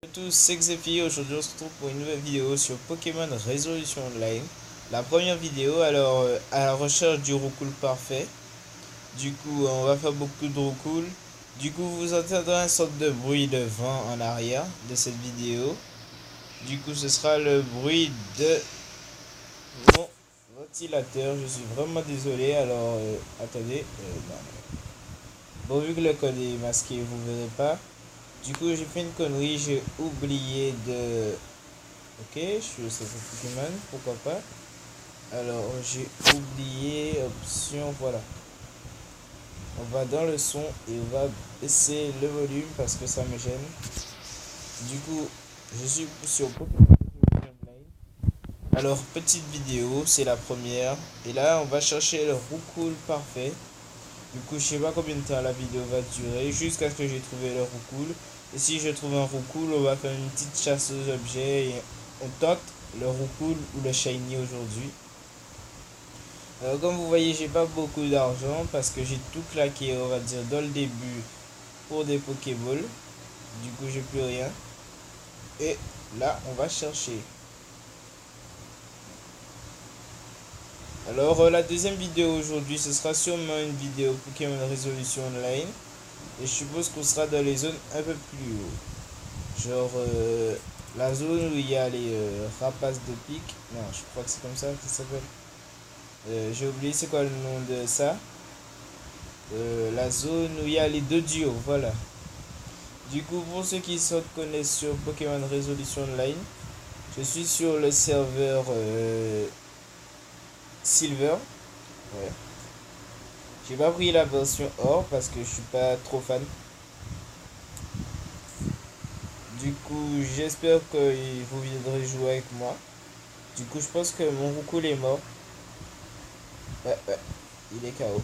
Salut à tous, c'est Xefi. Aujourd'hui on se retrouve pour une nouvelle vidéo sur Pokémon Résolution Online. La première vidéo, alors à la recherche du Roucoule parfait. Du coup on va faire beaucoup de Roucoule. Du coup vous entendrez une sorte de bruit de vent en arrière de cette vidéo. Du coup ce sera le bruit de mon ventilateur. Je suis vraiment désolé, alors attendez. Bon, vu que le code est masqué vous verrez pas. Du coup j'ai fait une connerie, j'ai oublié de... Ok, je suis sur Pokémon, pourquoi pas. Alors, j'ai oublié option, voilà. On va dans le son et on va baisser le volume parce que ça me gêne. Du coup, je suis sur Pokémon Online. Alors, petite vidéo, c'est la première. Et là, on va chercher le Roucoule parfait. Du coup, je sais pas combien de temps la vidéo va durer jusqu'à ce que j'ai trouvé le Roucoule. Et si je trouve un Roucoule, on va faire une petite chasse aux objets et on tente le Roucoule ou le Shiny aujourd'hui. Comme vous voyez, j'ai pas beaucoup d'argent parce que j'ai tout claqué, on va dire, dans le début pour des Pokéballs. Du coup, j'ai plus rien. Et là, on va chercher. Alors, la deuxième vidéo aujourd'hui, ce sera sûrement une vidéo Pokémon Résolution Online. Et je suppose qu'on sera dans les zones un peu plus haut. Genre, la zone où il y a les rapaces de pique. Non, je crois que c'est comme ça que ça s'appelle. J'ai oublié c'est quoi le nom de ça. La zone où il y a les deux duos, voilà. Du coup, pour ceux qui se connaissent sur Pokémon Résolution Online, je suis sur le serveur Silver. Ouais. J'ai pas pris la version Or parce que je suis pas trop fan. Du coup, j'espère que vous viendrez jouer avec moi. Du coup, je pense que mon Roucoule est mort. Ouais, il est KO.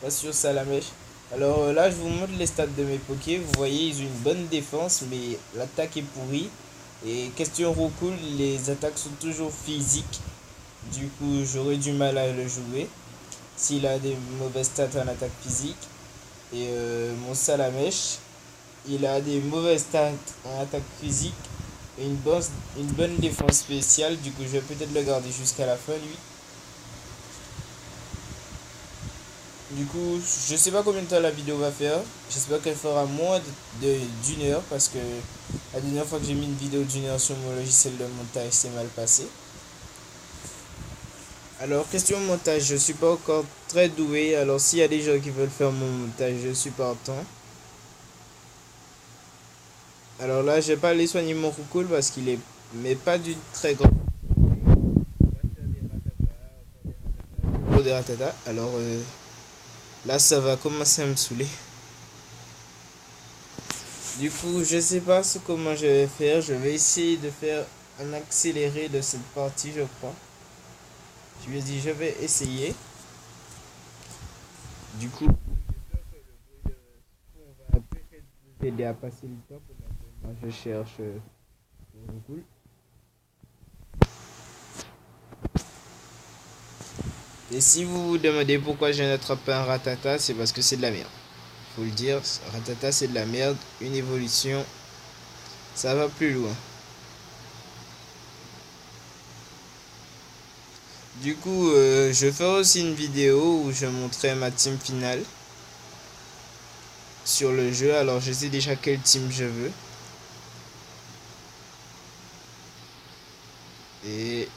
Pas sur Salamèche. Alors là, je vous montre les stats de mes Pokés. Vous voyez, ils ont une bonne défense, mais l'attaque est pourrie. Et question Roucoule, les attaques sont toujours physiques. Du coup, j'aurais du mal à le jouer s'il a des mauvaises stats en attaque physique. Et mon Salamèche, il a des mauvaises stats en attaque physique et une bonne défense spéciale. Du coup, je vais peut-être le garder jusqu'à la fin, lui. Du coup, je sais pas combien de temps la vidéo va faire. J'espère qu'elle fera moins d'une heure parce que la dernière fois que j'ai mis une vidéo d'une heure sur mon logiciel de montage, c'est mal passé. Alors, question montage, je suis pas encore très doué. Alors, s'il y a des gens qui veulent faire mon montage, je suis partant. Alors là, je vais pas aller soigner mon Roucoule parce qu'il est mais pas d'une très grande. Pour des ratatas. Alors là, ça va commencer à me saouler. Du coup, je sais pas comment je vais faire. Je vais essayer de faire un accéléré de cette partie, je crois. Je lui ai dit, je vais essayer. Du coup, on va peut-être vous aider à passer le temps. Moi, je cherche mon Roucoule. Et si vous vous demandez pourquoi je n'attrape pas un Ratata, c'est parce que c'est de la merde. Faut le dire, Ratata c'est de la merde. Une évolution, ça va plus loin. Du coup, je ferai aussi une vidéo où je montrerai ma team finale sur le jeu. Alors, je sais déjà quelle team je veux. Et...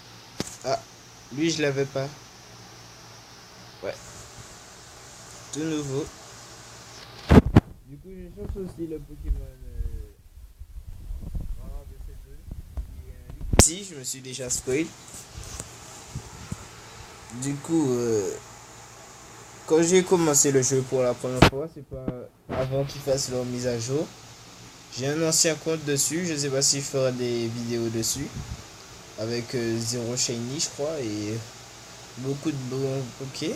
Ah, lui, je l'avais pas. Ouais. Tout nouveau. Du coup, je cherche aussi le Pokémon rare de cette zone. Si, je me suis déjà spoil. Du coup, quand j'ai commencé le jeu pour la première fois, c'est pas avant qu'ils fassent leur mise à jour. J'ai un ancien compte dessus, je sais pas si je ferai des vidéos dessus. Avec zéro shiny, je crois, et beaucoup de bons Poké.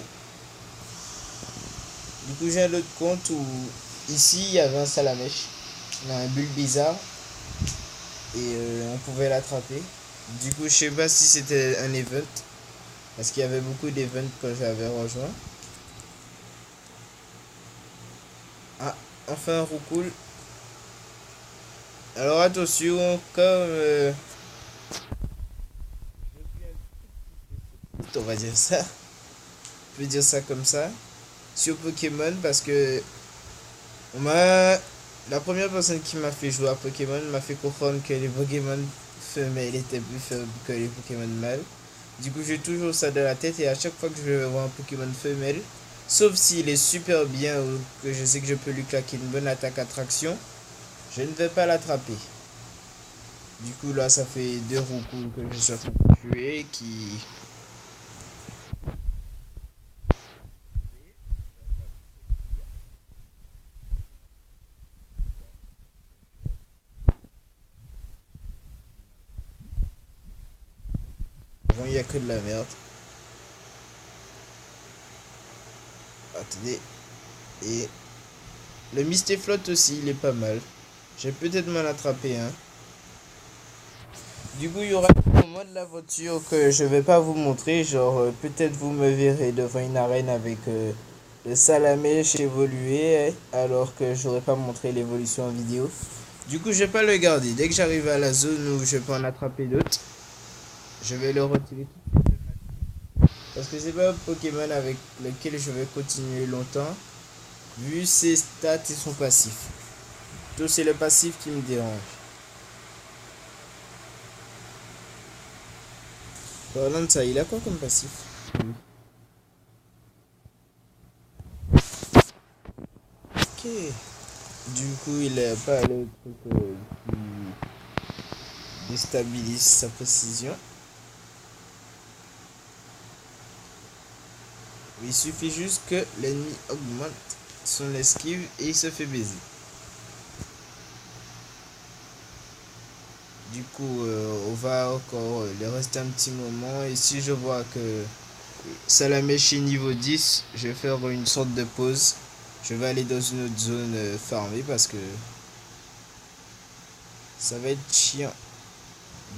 Du coup, j'ai un autre compte où ici il y avait un Salamèche, un bulle bizarre, et on pouvait l'attraper. Du coup, je sais pas si c'était un event, parce qu'il y avait beaucoup d'events quand j'avais rejoint. Ah, enfin un Roucoule. Alors attention, comme on va dire ça, je vais dire ça comme ça, sur Pokémon parce que on m'a la première personne qui m'a fait jouer à Pokémon m'a fait comprendre que les Pokémon femelles étaient plus faibles que les Pokémon mâles. Du coup, j'ai toujours ça dans la tête et à chaque fois que je vais voir un Pokémon femelle, sauf s'il est super bien ou que je sais que je peux lui claquer une bonne attaque attraction, je ne vais pas l'attraper. Du coup, là, ça fait 2 Roucouls que je suis en train de tuer qui... Bon, il n'y a que de la merde. Attendez. Et le Mistéflotte aussi, il est pas mal. J'ai peut-être m'en attrapé un. Du coup, il y aura un moment de l'aventure que je vais pas vous montrer. Genre, peut-être vous me verrez devant une arène avec le Salamèche évolué, alors que j'aurais pas montré l'évolution en vidéo. Du coup, je vais pas le garder. Dès que j'arrive à la zone où je peux en attraper d'autres, je vais le retirer tout de suite. Parce que c'est pas un Pokémon avec lequel je vais continuer longtemps, vu ses stats et son passif. Tout c'est le passif qui me dérange. Parlant de ça, il a quoi comme passif? Ok. Du coup, il a pas le truc qui déstabilise sa précision. Il suffit juste que l'ennemi augmente son esquive et il se fait baiser. Du coup, on va encore le rester un petit moment. Et si je vois que Salamèche est niveau 10, je vais faire une sorte de pause. Je vais aller dans une autre zone farmée parce que ça va être chiant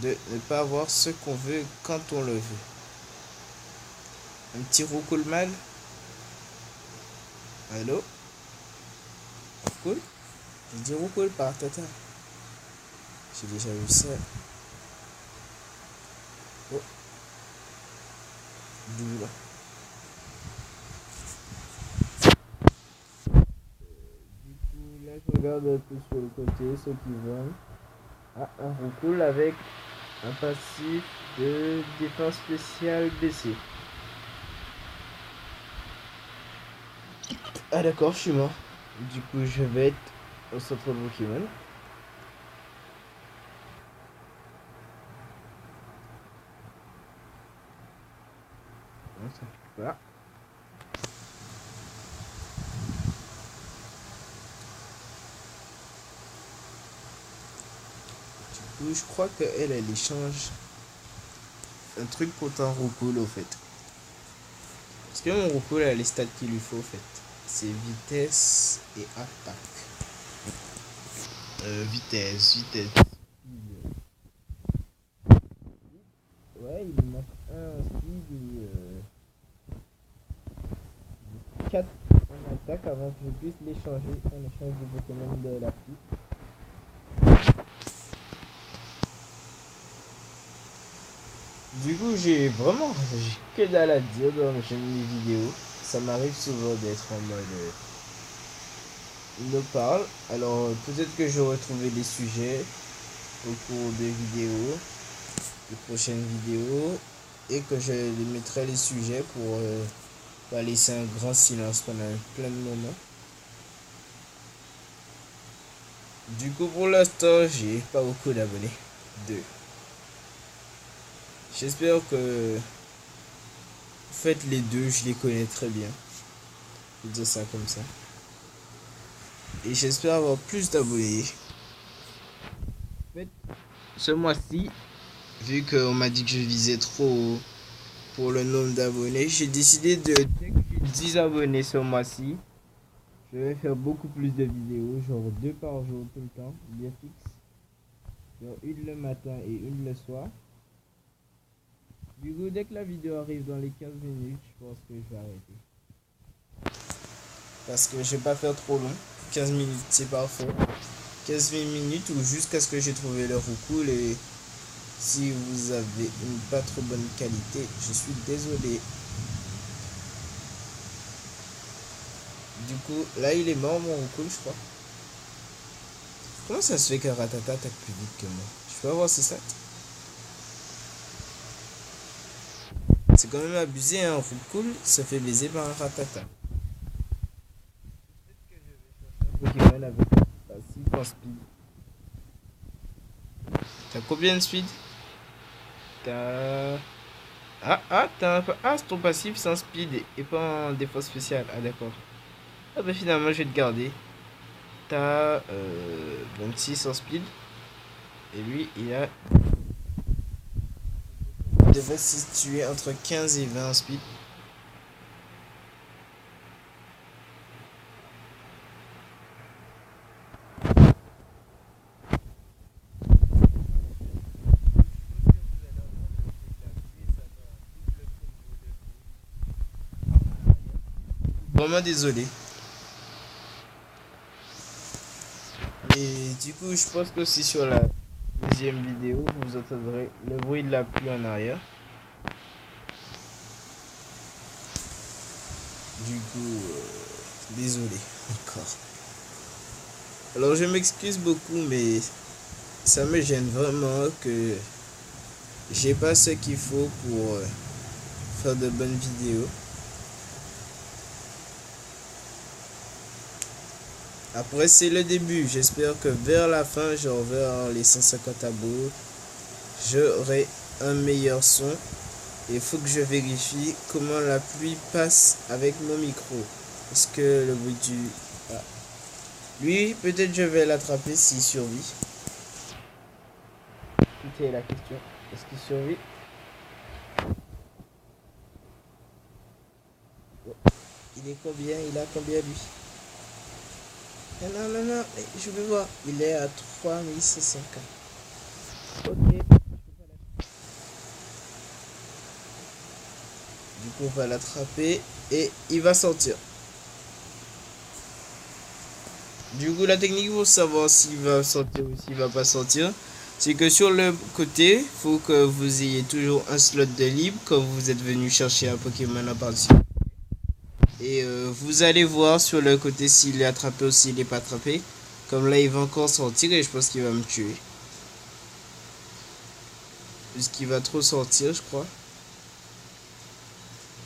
de ne pas avoir ce qu'on veut quand on le veut. Un petit Roucoule mal. Allô? Roucoule? Je dis Roucoule par tata. J'ai déjà vu ça. Oh. D'où là? Du coup, là, je regarde un peu sur le côté, ceux qui vont. Ah, un Roucoule avec un passif de défense spéciale baissée. Ah d'accord, je suis mort. Du coup, je vais être au centre Pokémon. Non, ça fait pas. Du coup, je crois qu'elle échange un truc contre un Roucoule au fait. Parce que mon Roucoule a les stats qu'il lui faut au fait. C'est vitesse et attaque. Vitesse. Ouais, il manque un speed et 4 en attaque avant que je puisse l'échanger en échange du Pokémon de la petite. Du coup, j'ai que dalle à dire dans mes vidéos. Ça m'arrive souvent d'être en mode il me parle. Alors peut-être que je retrouverai des sujets au cours des vidéos, des prochaines vidéos, et que je les mettrai les sujets pour pas laisser un grand silence pendant plein de moments. Du coup, pour l'instant, j'ai pas beaucoup d'abonnés. 2. J'espère que en fait les deux, je les connais très bien. Je vais dire ça comme ça. Et j'espère avoir plus d'abonnés. En fait, ce mois-ci, vu qu'on m'a dit que je visais trop haut pour le nombre d'abonnés, j'ai décidé de, dès que j'ai 10 abonnés ce mois-ci, je vais faire beaucoup plus de vidéos, genre 2 par jour tout le temps, bien fixe. Genre une le matin et une le soir. Du coup, dès que la vidéo arrive dans les 15 minutes, je pense que je vais arrêter. Parce que je vais pas faire trop long. 15 minutes, c'est parfait. 15 minutes ou jusqu'à ce que j'ai trouvé le roucoule. Et si vous avez une pas trop bonne qualité, je suis désolé. Du coup, là il est mort mon roucoule, je crois. Comment ça se fait que Ratata attaque plus vite que moi? Je peux avoir ses stats? C'est quand même abusé, hein, roucoule se fait baiser par un Ratata. Pokémon avec passif en speed. T'as combien de speed? T'as... ton passif c'est en speed et pas en défense spéciale. Ah d'accord. Ah bah finalement je vais te garder. T'as 26 en speed. Et lui il a... Il devrait se situer entre 15 et 20 en speed. Vraiment désolé. Et du coup, je pense que c'est sur la deuxième vidéo, vous entendrez le bruit de la pluie en arrière. Du coup, désolé encore. Alors je m'excuse beaucoup, mais ça me gêne vraiment que j'ai pas ce qu'il faut pour faire de bonnes vidéos. Après c'est le début, j'espère que vers la fin, genre vers les 150 abos, j'aurai un meilleur son. Et il faut que je vérifie comment la pluie passe avec mon micro. Est-ce que le bruit du... Ah. Lui, peut-être je vais l'attraper s'il survit. C'était la question. Est-ce qu'il survit? Il est combien? Il a combien lui? Non, non, non, je vais voir. Il est à 3500. Ok. Du coup, on va l'attraper et il va sortir. Du coup, la technique pour savoir s'il va sortir ou s'il va pas sortir, c'est que sur le côté, il faut que vous ayez toujours un slot de libre quand vous êtes venu chercher un Pokémon à partir. Et vous allez voir sur le côté s'il est attrapé ou s'il n'est pas attrapé. Comme là, il va encore sortir et je pense qu'il va me tuer. Puisqu'il va trop sortir, je crois.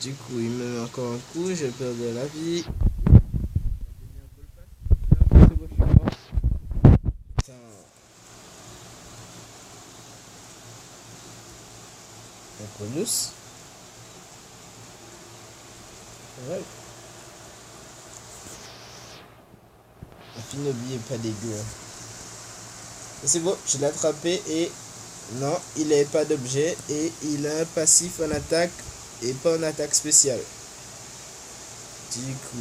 Du coup, il me met encore un coup, je perds de la vie. Un Cronus. Ouais. Un Finobi est pas dégueu. C'est bon, je l'ai attrapé et non, il n'a pas d'objet et il a un passif en attaque et pas en attaque spéciale. Du coup...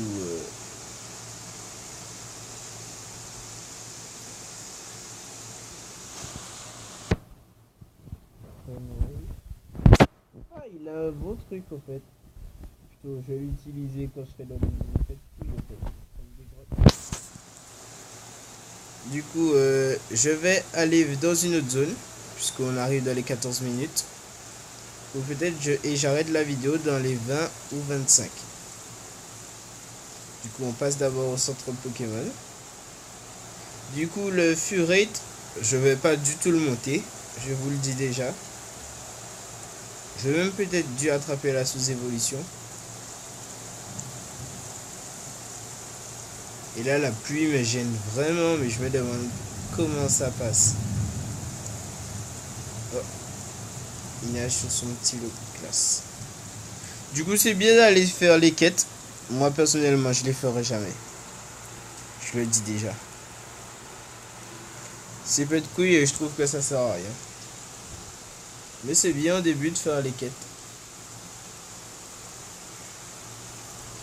Ah, il a un beau truc en fait. Plutôt, je vais l'utiliser quand je serai dans le Du coup, je vais aller dans une autre zone, puisqu'on arrive dans les 14 minutes. Ou peut-être j'arrête la vidéo dans les 20 ou 25. Du coup, on passe d'abord au centre Pokémon. Du coup, le Furate, je vais pas du tout le monter, je vous le dis déjà. Je vais même peut-être dû attraper la sous-évolution. Et là, la pluie me gêne vraiment, mais je me demande comment ça passe. Oh. Il nage sur son petit lot de classe. Du coup, c'est bien d'aller faire les quêtes. Moi, personnellement, je les ferai jamais. Je le dis déjà. C'est peu de couilles et je trouve que ça sert à rien. Mais c'est bien au début de faire les quêtes.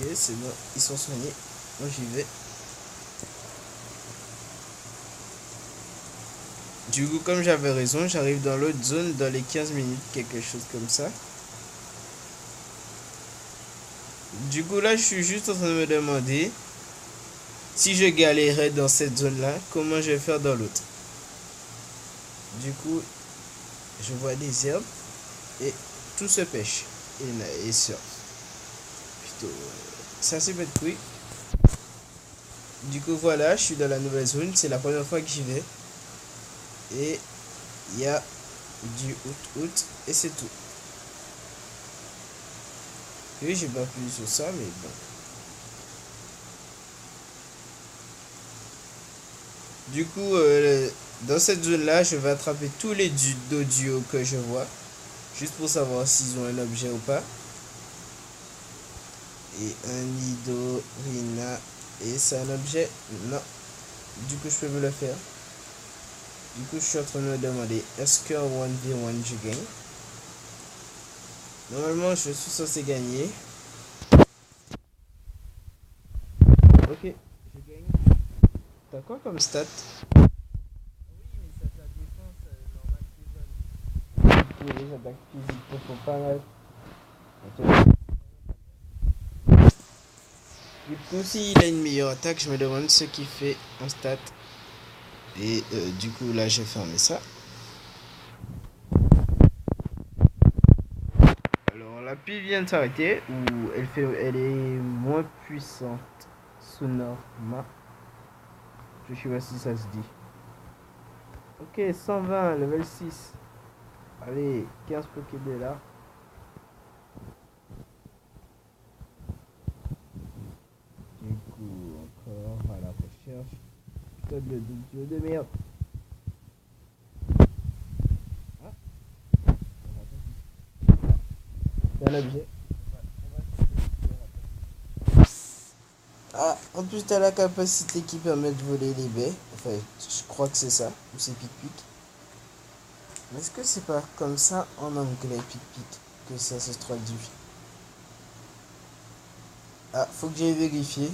Ok, c'est bon. Ils sont soignés. Moi, j'y vais. Du coup, comme j'avais raison, j'arrive dans l'autre zone dans les 15 minutes, quelque chose comme ça. Du coup, là, je suis juste en train de me demander Si je galérais dans cette zone-là, comment je vais faire dans l'autre? Du coup, je vois des herbes et tout se pêche et surfe. Plutôt, ça c'est pas de couille. Du coup, voilà, je suis dans la nouvelle zone. C'est la première fois que j'y vais. Et il y a du août et c'est tout. Oui, j'ai pas plus sur ça, mais bon. Du coup, dans cette zone-là, je vais attraper tous les dodios que je vois. Juste pour savoir s'ils ont un objet ou pas. Et un Nidorina. Et c'est un objet? Non. Du coup, je peux me le faire. Du coup, je suis en train de me demander, est-ce qu'en 1v1 je gagne? Normalement, je suis censé gagner. Ok, je gagne. T'as quoi comme stat? Oui, mais ça ta défense normale qui est bonne. Les attaques physiques te font pas mal. Du coup, s'il a une meilleure attaque, je me demande ce qu'il fait en stat. Et du coup, là, j'ai fermé ça. Alors, la pile vient de s'arrêter, ou elle est moins puissante sous Norma. Je sais pas si ça se dit. Ok, 120, level 6. Allez, 15 Pokéball là. Du coup, encore à la recherche. Putain de duo de merde. Ah, c'est un objet. Ah, en plus t'as la capacité qui permet de voler les baies. Enfin, je crois que c'est ça. Ou c'est pic-pic. Mais est-ce que c'est pas comme ça en anglais, pic-pic, que ça se traduit? Ah, faut que j'aille vérifier.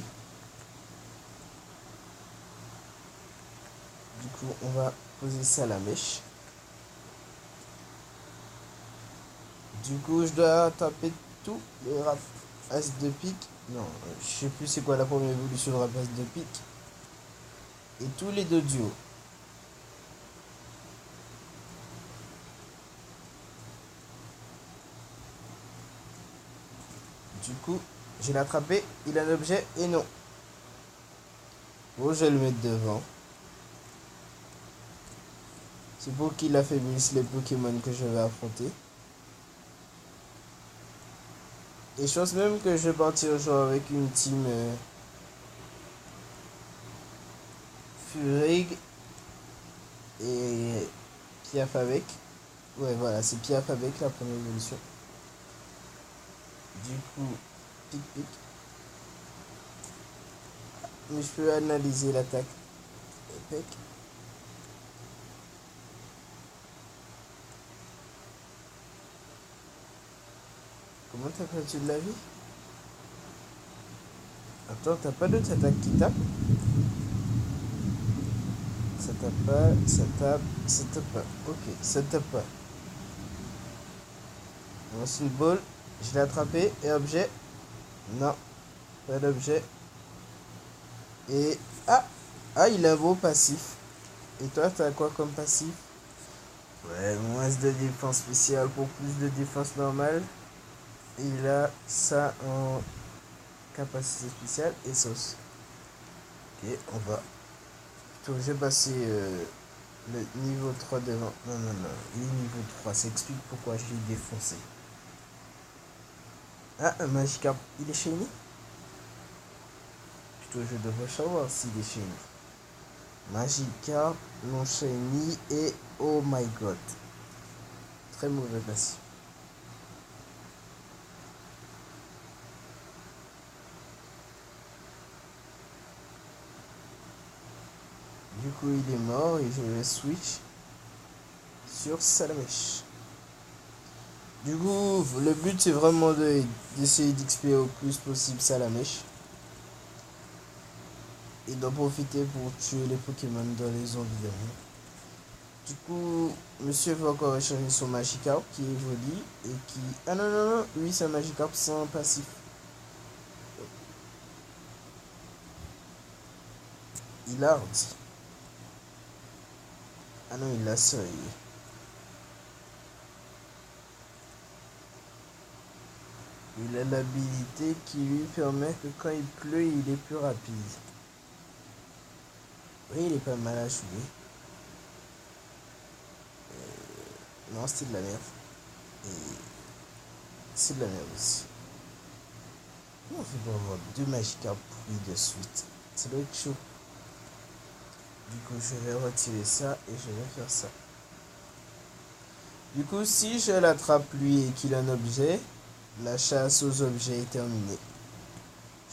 Du coup, on va poser ça à la mèche. Du coup, je dois taper tous les rapaces de pique. Non, je sais plus c'est quoi la première évolution de rapace de pique. Et tous les deux duos. Du coup, je l'ai attrapé. Il a un objet et non. Bon, je vais le mettre devant. C'est pour qu'il affaiblisse les Pokémon que je vais affronter. Et je pense même que je vais partir genre avec une team Furig et Piaf avec. Ouais, voilà, c'est Piaf avec la première évolution. Du coup, pic-pic. Mais je peux analyser l'attaque. Pec. Comment t'as perdu de la vie? Attends, t'as pas d'autres attaques qui tapent? Ça tape pas, ça tape, ça tape pas. Ok, ça tape pas. Ensuite, ball, je l'ai attrapé. Et objet? Non, pas d'objet. Et. Ah! Ah, il a un beau passif. Et toi, t'as quoi comme passif? Ouais, moins de défense spéciale pour plus de défense normale. Et il a ça en capacité spéciale et sauce. Ok, on va. Plutôt, j'ai passé le niveau 3 devant. Non, non, non. Il est niveau 3. Ça explique pourquoi je l'ai défoncé. Ah, un Magikarp. Il est shiny? Plutôt, je devrais savoir s'il est shiny. Magikarp, non shiny et oh my god. Très mauvais passif. Du coup, il est mort et je vais switch sur Salamèche. Du coup, le but c'est vraiment d'essayer d'XP au plus possible Salamèche. Et d'en profiter pour tuer les Pokémon dans les zones environnantes. Du coup, monsieur va encore échanger son Magikarp qui évolue et qui... Ah non, non, non, lui c'est un Magikarp sans passif. Il a hardi. Ah non, il a surveillé. Il a l'habilité qui lui permet que quand il pleut, il est plus rapide. Oui, il est pas mal à jouer. Non, c'était de la merde. Et c'est de la merde aussi. Comment on fait pour avoir deux Magikarp pourris de suite? Ça doit être chaud. Du coup, je vais retirer ça et je vais faire ça. Du coup, si je l'attrape lui et qu'il a un objet, la chasse aux objets est terminée.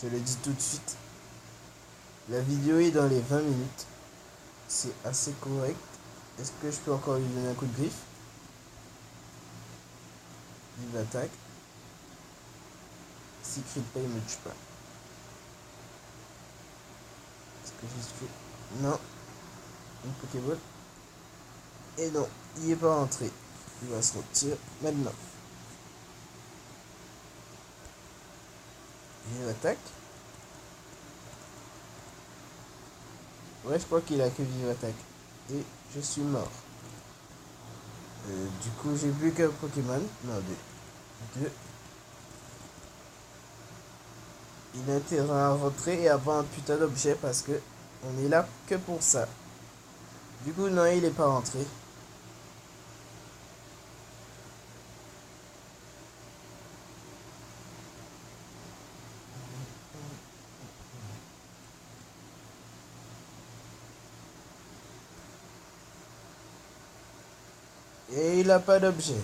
Je le dis tout de suite. La vidéo est dans les 20 minutes. C'est assez correct. Est-ce que je peux encore lui donner un coup de griffe? Vive attaque. Si crit pas, il me tue pas. Est-ce que j'ai fait? Non. Une Pokéball. Et non, il est pas rentré. Il va se retirer maintenant. Vive attaque. Ouais, je crois qu'il a que vive attaque. Et je suis mort. Du coup, j'ai plus qu'un Pokémon. Non, deux. Il a intérêt à rentrer et avoir un putain d'objet parce que on est là que pour ça. Du coup, non, il est pas rentré. Et il a pas d'objet.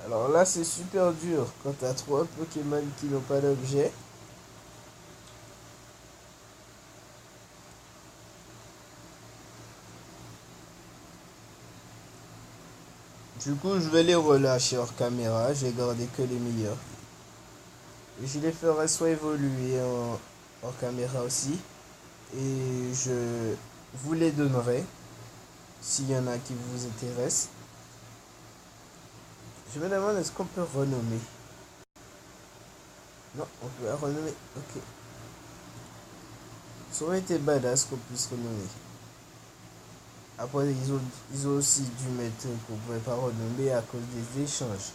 Alors là, c'est super dur quand t'as trois Pokémon qui n'ont pas d'objet. Du coup, je vais les relâcher hors caméra. Je vais garder que les meilleurs. Et je les ferai soit évoluer hors caméra aussi. Et je vous les donnerai s'il y en a qui vous intéressent. Je me demande, est-ce qu'on peut renommer? Non, on peut renommer. Ok. Ça aurait été badass qu'on puisse renommer. Après, ils ont aussi dû mettre qu'on ne pouvait pas renommer à cause des échanges.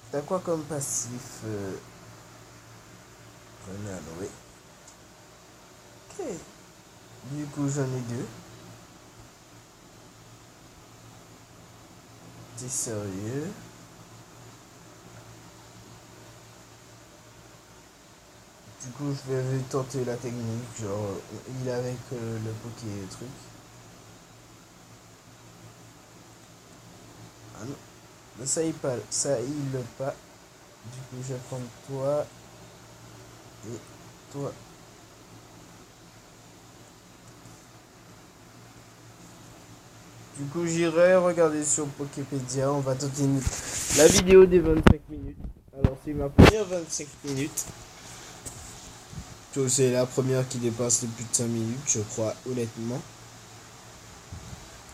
T'as quoi comme passif Renan, oui. Ok. Du coup, j'en ai deux. T'es sérieux? Du coup, je vais tenter la technique. Genre, il est avec le Poké truc. Ah non. Mais ça il pas. Ça il le pas. Du coup, je vais prendre toi et toi. Du coup, j'irai regarder sur Poképédia. On va tenter la vidéo des 25 minutes. Alors, c'est ma première 25 minutes. C'est la première qui dépasse les plus de 5 minutes, je crois, honnêtement.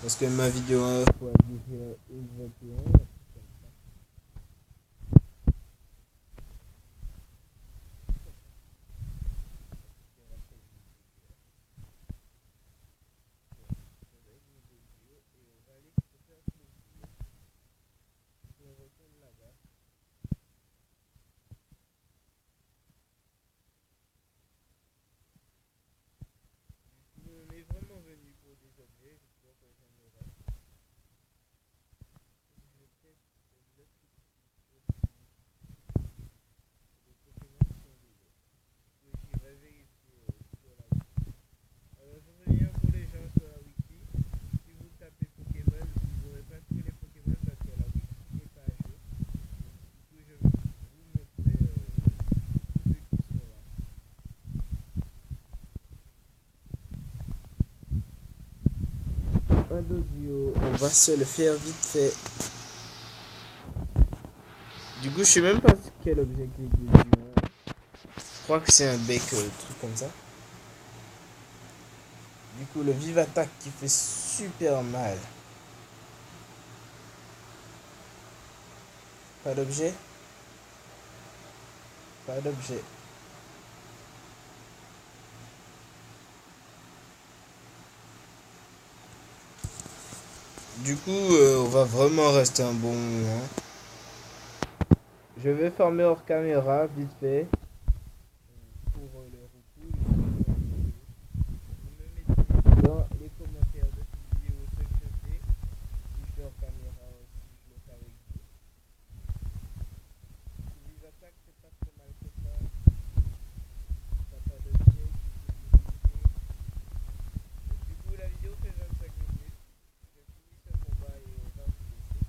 Parce que ma vidéo 1 fois 21. On est vraiment venu pour des objets, je crois que j'en aurai. Je vais peut-être le Pokémon sont dedans. J'irai vérifier sur la wiki. Alors je reviens pour les gens sur la wiki. Si vous tapez Pokémon, vous n'aurez pas tous les Pokémon parce que la wiki n'est pas à jour. Du coup, je vais vous montrer tous ceux qui sont là. Un audio, on va se le faire vite fait. Du coup, je sais même pas quel objet qui est dessus. Je crois que c'est un bec, truc comme ça. Du coup, le vive attaque qui fait super mal. Pas d'objet? Pas d'objet. Du coup, on va vraiment rester un bon moment. Je vais fermer hors caméra, vite fait. Pour le recul. Vous me mettez dans les commentaires de cette vidéo ce que je fais. Si je fais hors caméra ou si je le fais avec vous. Si les attaques, c'est pas très mal que ça. T'as pas d'objet, du coup, la vidéo fait 25 minutes. Je finis ce combat et on va vous laisser.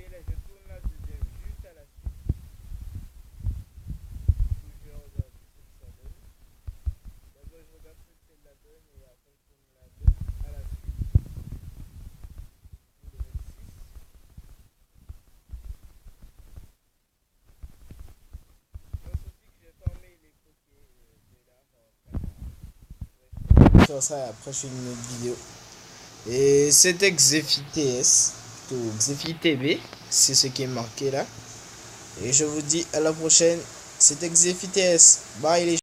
Je tourne la deuxième juste à la suite. Du coup, je regarde ce que ça donne. D'abord, je regarde ce que celle-là donne et après, je tourne la deuxième à la suite. Le 26. Je pense aussi que j'ai fermé les côtés de l'arbre. Je vais faire ça à la prochaine vidéo. Et c'était XefiTS, plutôt XefiTB, c'est ce qui est marqué là. Et je vous dis à la prochaine. C'était XefiTS. Bye les